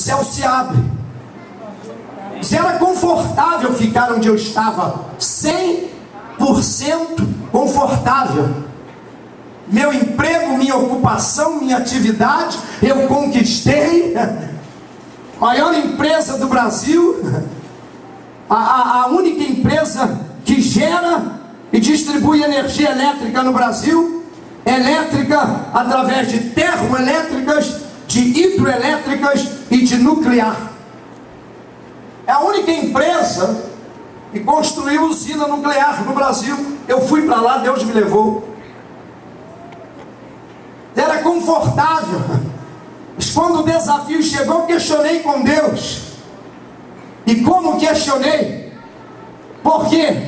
o céu se abre. Se era confortável ficar onde eu estava, 100% confortável. Meu emprego, minha ocupação, minha atividade, eu conquistei. Maior empresa do Brasil, a única empresa que gera e distribui energia elétrica no Brasil, elétrica através de termoelétricas, de hidroelétricas e de nuclear. É a única empresa que construiu usina nuclear no Brasil. Eu fui para lá, Deus me levou. Era confortável. Mas quando o desafio chegou, eu questionei com Deus. E como questionei? Por quê?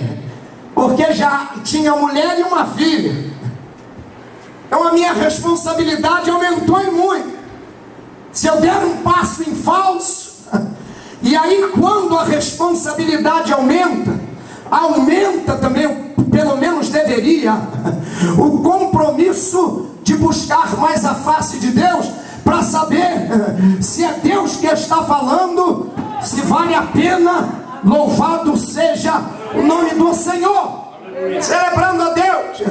Porque já tinha mulher e uma filha. Então a minha responsabilidade aumentou em muito. Se eu der um passo em falso, e aí quando a responsabilidade aumenta, aumenta também, pelo menos deveria, o compromisso de buscar mais a face de Deus, para saber se é Deus que está falando, se vale a pena. Louvado seja o nome do Senhor, celebrando a Deus.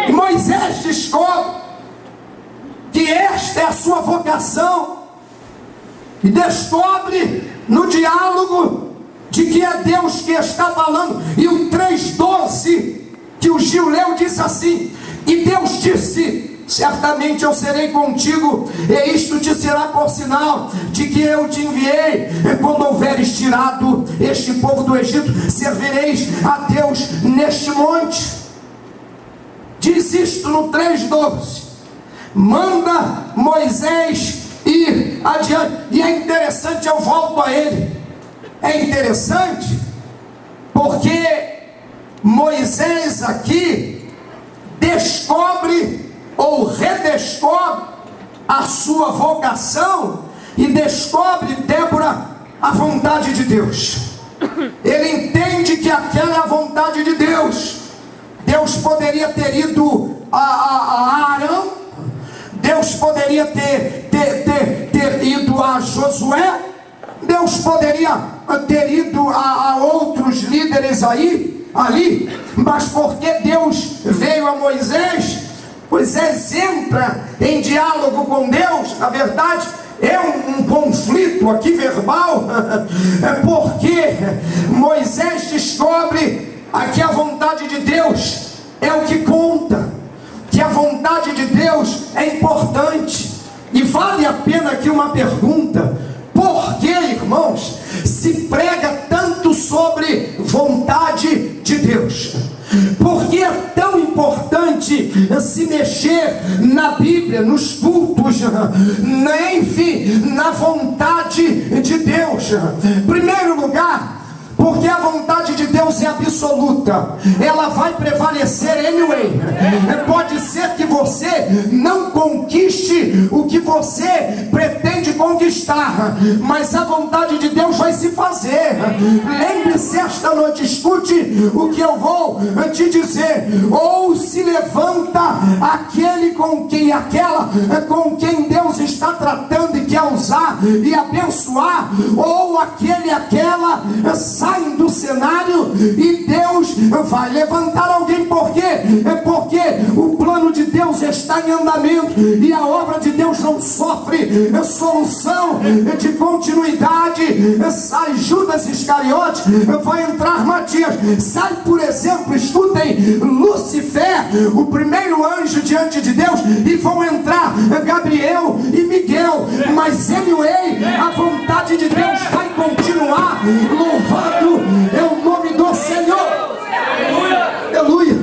E Moisés descobre que esta é a sua vocação, e descobre no diálogo de que é Deus que está falando. E o 3:12 que o Gil leu diz assim: e Deus disse: certamente eu serei contigo, e isto te será por sinal de que eu te enviei. E quando houveres tirado este povo do Egito, servireis a Deus neste monte. Diz isto no 3:12. Manda Moisés ir adiante. E é interessante, eu volto a ele. É interessante porque Moisés aqui descobre ou redescobre a sua vocação, e descobre, Débora, a vontade de Deus. Ele entende que aquela é a vontade de Deus. Deus poderia ter ido a Arão, Deus poderia ter ido a Josué, Deus poderia ter ido a outros líderes ali, mas porque Deus veio a Moisés, Moisés entra em diálogo com Deus. Na verdade é um conflito aqui verbal, porque Moisés descobre que a vontade de Deus é o que conta, que a vontade de Deus é importante. E vale a pena aqui uma pergunta: por que, irmãos, se prega tanto sobre vontade de Deus? Por que é tão importante se mexer na Bíblia, nos cultos, enfim, na vontade de Deus? Em primeiro lugar, porque a vontade de Deus é absoluta, ela vai prevalecer anyway. Pode ser que você não conquiste o que você pretende conquistar, mas a vontade de Deus vai se fazer. Lembre-se esta noite, escute o que eu vou te dizer: ou se levanta aquele com quem, aquela com quem Deus está tratando e quer usar e abençoar, ou aquele, aquela saem do cenário e Deus vai levantar alguém. Por quê? É porque o plano de Deus está em andamento, e a obra de Deus não sofre solução de continuidade. Sai Judas Iscariote, vai entrar Matias, sai, por exemplo, escutem, Lucifer, o primeiro anjo diante de Deus, e vão entrar Gabriel e Miguel. Mas anyway, a vontade de Deus vai continuar. Louvado é o nome do Senhor. Aleluia.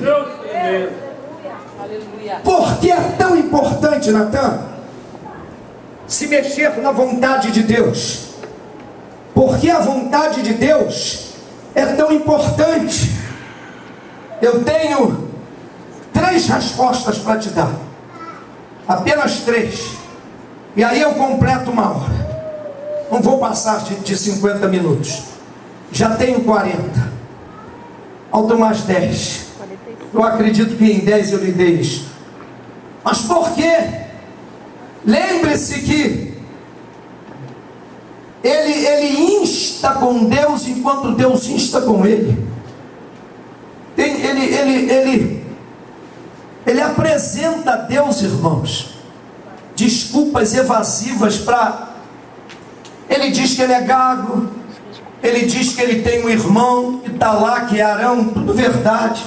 Por que é tão importante, Natan, se mexer na vontade de Deus? Por que a vontade de Deus é tão importante? Eu tenho 3 respostas para te dar, apenas 3, e aí eu completo uma hora. Não vou passar de 50 minutos, já tenho 40, faltam mais 10. Eu acredito que em 10 eu lhe dei isso. Mas por quê? Lembre-se que ele insta com Deus enquanto Deus insta com ele. Ele apresenta a Deus, irmãos, desculpas evasivas para... Ele diz que ele é gago, ele diz que ele tem um irmão que está lá, que é Arão, tudo verdade.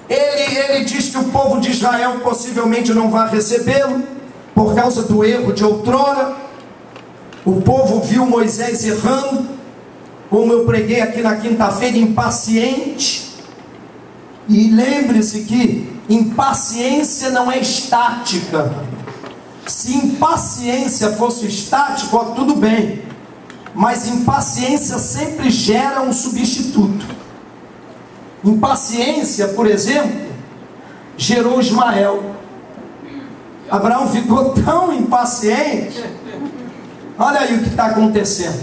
Ele diz que o povo de Israel possivelmente não vai recebê-lo, por causa do erro de outrora. O povo viu Moisés errando, como eu preguei aqui na quinta-feira, impaciente. E lembre-se que impaciência não é estática. Se impaciência fosse estática, ó, tudo bem, mas impaciência sempre gera um substituto. Impaciência, por exemplo, gerou Ismael. Abraão ficou tão impaciente. Olha aí o que está acontecendo.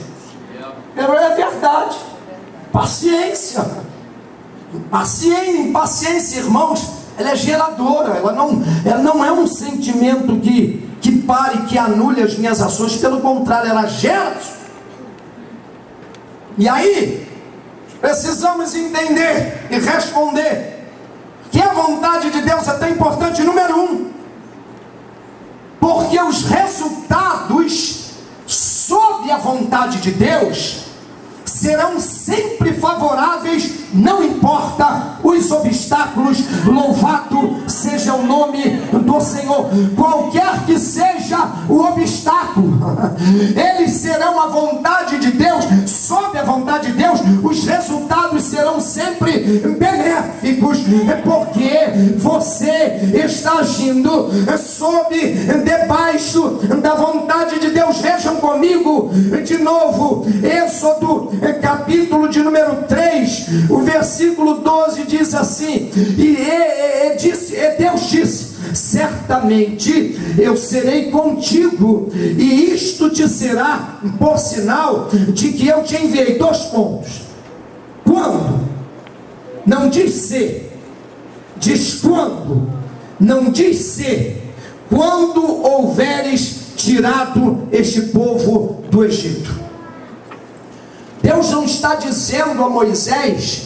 É verdade. Paciência. Impaciência, irmãos, ela é geradora. Ela não é um sentimento que pare, que anule as minhas ações. Pelo contrário, ela gera. E aí, precisamos entender e responder que a vontade de Deus é tão importante. Número 1, porque os resultados sob a vontade de Deus serão sempre favoráveis, não importa os obstáculos. Louvado seja o nome do Senhor. Qualquer que seja o obstáculo, eles serão a vontade de Deus. Sob a vontade de Deus, os resultados serão sempre benéficos, porque você está agindo debaixo da vontade de Deus. Vejam comigo de novo, Êxodo capítulo de número 3, o versículo 12 diz assim: Deus disse: certamente eu serei contigo, e isto te será por sinal de que eu te enviei. 2 pontos. Quando? Não diz se, diz quando. Não diz se, quando houveres tirado este povo do Egito. Deus não está dizendo a Moisés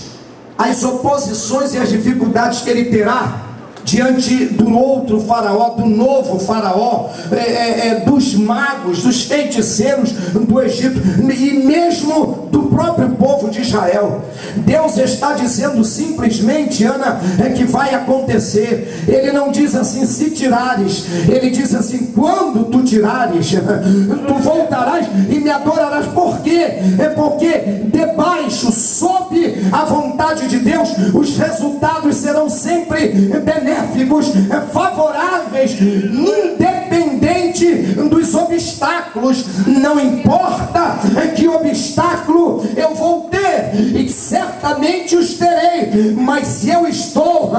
as oposições e as dificuldades que ele terá diante do outro faraó, do novo faraó, dos magos, dos feiticeiros do Egito, e mesmo do próprio povo de Israel. Deus está dizendo simplesmente, Ana, que vai acontecer. Ele não diz assim, se tirares. Ele diz assim, quando tu tirares, tu voltarás e me adorarás. Por quê? É porque debaixo, sob a vontade de Deus, os resultados serão sempre benéficos, favoráveis, independente dos obstáculos. Não importa que obstáculo eu vou ter, e certamente os terei, mas se eu estou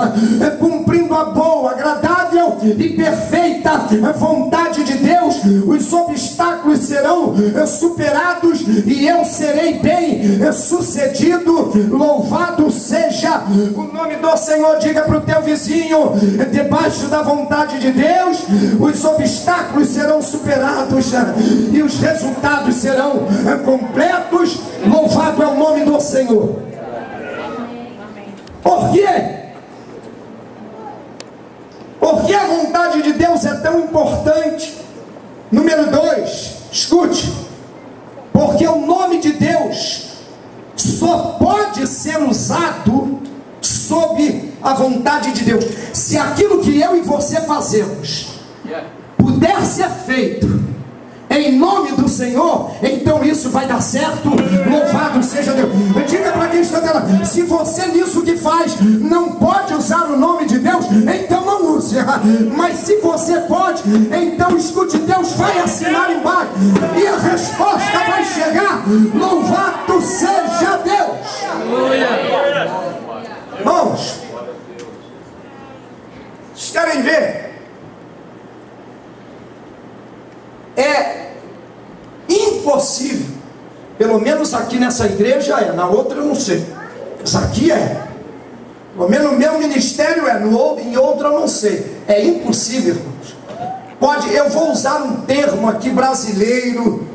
cumprindo a boa, agradável e perfeita vontade de Deus, os obstáculos serão superados e eu serei bem sucedido. Louvado seja o nome do Senhor. Diga para o teu vizinho: debaixo da vontade de Deus, os obstáculos serão superados e os resultados serão completos. Louvado é o nome do Senhor. Por quê? Porque a vontade de Deus é tão importante. Número 2, escute: porque o nome de Deus só pode ser usado sob a vontade de Deus. Se aquilo que eu e você fazemos puder ser feito em nome do Senhor, então isso vai dar certo. Louvado seja Deus. Diga para quem está dela: se você nisso que faz não pode usar o nome de Deus, então não use. Mas se você pode, então escute, Deus vai assinar embaixo e a resposta vai chegar. Louvado seja Deus. Irmãos, vocês querem ver? É impossível, pelo menos aqui nessa igreja é, na outra eu não sei, mas aqui é, pelo menos no meu ministério é, em outra eu não sei. É impossível, irmãos. Eu vou usar um termo aqui brasileiro,